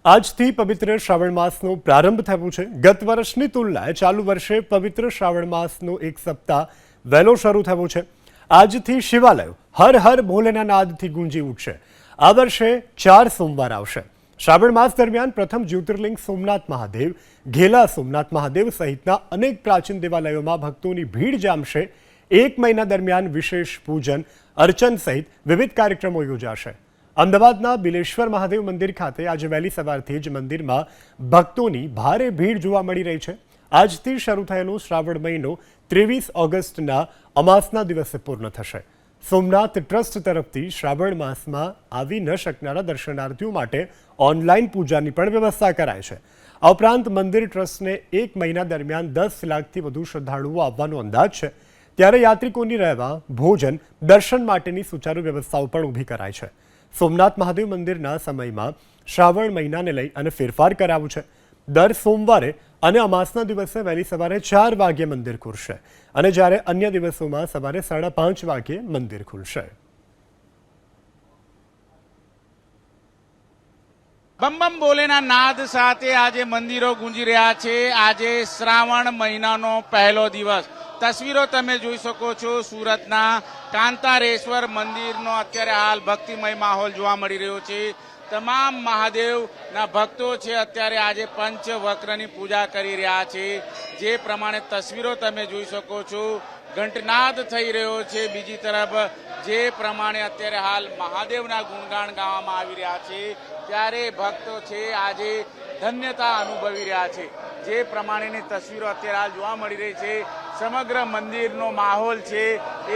આજથી પવિત્ર શ્રાવણ માસનો પ્રારંભ થયો છે। ગત વર્ષની તુલનાએ ચાલુ વર્ષે પવિત્ર શ્રાવણ માસનો એક સપ્તાહ વહેલો શરૂ થયો છે। આજથી શિવાલયો હર હર ભોલેના નાદથી ગુંજી ઉઠશે। આ વર્ષે 4 સોમવાર આવશે। શ્રાવણ માસ દરમિયાન પ્રથમ જ્યોતિર્લિંગ સોમનાથ મહાદેવ, ઘેલા સોમનાથ મહાદેવ સહિતના અનેક પ્રાચીન દેવાલયોમાં ભક્તોની ભીડ જામશે। એક મહિના દરમિયાન વિશેષ પૂજન અર્ચન સહિત વિવિધ કાર્યક્રમો યોજાશે। અમદાવાદના બિલેશ્વર મહાદેવ મંદિર ખાતે આજે વહેલી સવારથી જ મંદિરમાં ભક્તોની ભારે ભીડ જોવા મળી રહી છે। આજથી શરૂ થયેલો શ્રાવણ મહિનો 23 ઓગસ્ટના અમાસના દિવસે પૂર્ણ થશે। સોમનાથ ટ્રસ્ટ તરફથી શ્રાવણ માસમાં આવી ન શકનારા દર્શનાર્થીઓ માટે ઓનલાઈન પૂજાની પણ વ્યવસ્થા કરાઈ છે। આ ઉપરાંત મંદિર ટ્રસ્ટને એક મહિના દરમિયાન 10 લાખથી વધુ શ્રદ્ધાળુઓ આવવાનો અંદાજ છે। ત્યારે યાત્રિકોની રહેવા, ભોજન, દર્શન માટેની સુચારુ વ્યવસ્થાઓ પણ ઊભી કરાઈ છે। સોમનાથ મહાદેવ મંદિરના સમયમાં શ્રાવણ મહિનાને લઈ અને ફેરફાર કરાવ્યું છે। દર સોમવારે અને અમાસના દિવસે વહેલી સવારે 4 વાગ્યે મંદિર ખુલશે અને જ્યારે અન્ય દિવસોમાં સવારે 5:30 વાગ્યે મંદિર ખુલશે। બમ બમ ભોલેના નાદ સાથે આજે મંદિરો ગુંજી રહ્યા છે। આજે શ્રાવણ મહિનાનો પહેલો દિવસ। તસવીરો તમે જોઈ શકો છો સુરતના કાંતારેશ્વર મંદિરનો અત્યારે હાલ ભક્તિમય માહોલ જોવા મળી રહ્યો છે। તમામ મહાદેવના ભક્તો છે અત્યારે આજે પંચવક્રની પૂજા કરી રહ્યા છે। જે પ્રમાણે તસવીરો તમે જોઈ શકો છો, ઘંટનાદ થઈ રહ્યો છે। બીજી તરફ જે પ્રમાણે અત્યારે હાલ મહાદેવના ગુણગાન ગાવામાં આવી રહ્યા છે, ત્યારે ભક્તો છે આજે ધન્યતા અનુભવી રહ્યા છે। જે પ્રમાણેની તસવીરો અત્યારે હાલ જોવા મળી રહી છે, સમગ્ર મંદિરનો માહોલ છે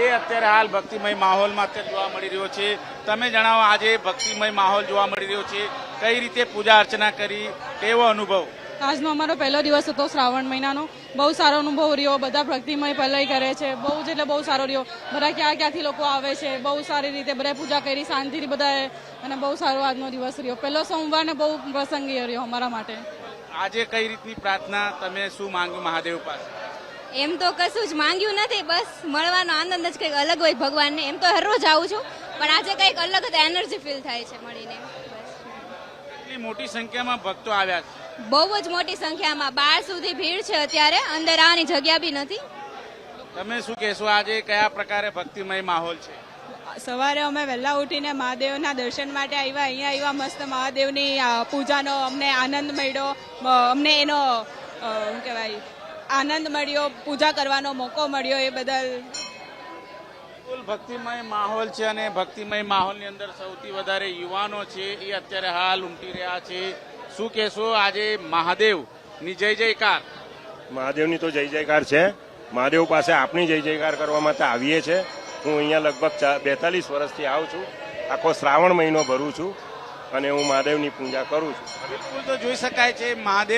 એ અત્યારે હાલ ભક્તિમય માહોલમાં અત્યારે જોવા મળી રહ્યો છે। તમે જણાવો, આજે ભક્તિમય માહોલ જોવા મળી રહ્યો છે, કઈ રીતે પૂજા અર્ચના કરી, કેવો અનુભવ? આજનો અમારો પહેલો દિવસ હતો શ્રાવણ મહિનાનો। બહુ સારો અનુભવ રહ્યો। બધા ભક્તિમય પહેલાં કરે છે, બહુ જ એટલે બહુ સારો રહ્યો। બધા ક્યાંથી લોકો આવે છે, બહુ સારી રીતે બધા પૂજા કરી શાંતિથી બધાએ, અને બહુ સારો આજનો દિવસ રહ્યો। પહેલો સોમવાર ને બહુ પ્રસંગીય રહ્યો અમારા માટે। આજે કઈ રીતની પ્રાર્થના, તમે શું માંગ્યું મહાદેવ પાસે? એમ તો કશું જ માંગ્યું નથી, બસ મળવાનો આનંદ જ કંઈક અલગ હોય ભગવાનને। એમ તો હર રોજ આવું છું, પણ આજે કંઈક અલગ જ એનર્જી ફીલ થાય છે મળીને। એટલી મોટી સંખ્યામાં ભક્તો આવ્યા છે, બહુ જ મોટી સંખ્યામાં, 12 સુધી ભીડ છે અત્યારે, અંદર આવવાની જગ્યા બી નથી। તમે શું કહેશો, આજે કયા પ્રકારે ભક્તિમય માહોલ છે? સવારે અમે વહેલા ઉઠીને મહાદેવના દર્શન માટે આવ્યા। અહીંયા આવ્યા, મસ્ત મહાદેવની પૂજાનો અમને આનંદ મળ્યો। અમને એનો શું કહેવાય, આનંદ મળ્યો, પૂજા કરવાનો મોકો મળ્યો, એ બદલ ભક્તિમય માહોલ છે। અને ભક્તિમય માહોલની અંદર સૌથી વધારે યુવાનો છે એ અત્યારે હાલ ઉમટી રહ્યા છે। શું કહેશો, આજે મહાદેવની જય જયકાર? મહાદેવની તો જય જયકાર છે। મહાદેવ પાસે આપણી જય જયકાર કરવા માટે આવીએ છીએ। હું અહીંયા લગભગ 42 વર્ષથી આવું છું। આખો શ્રાવણ મહિનો ભરું છું અને હું મહાદેવની પૂજા કરું છું। બિલકુલ, તો જોઈ શકાય છે મહાદેવ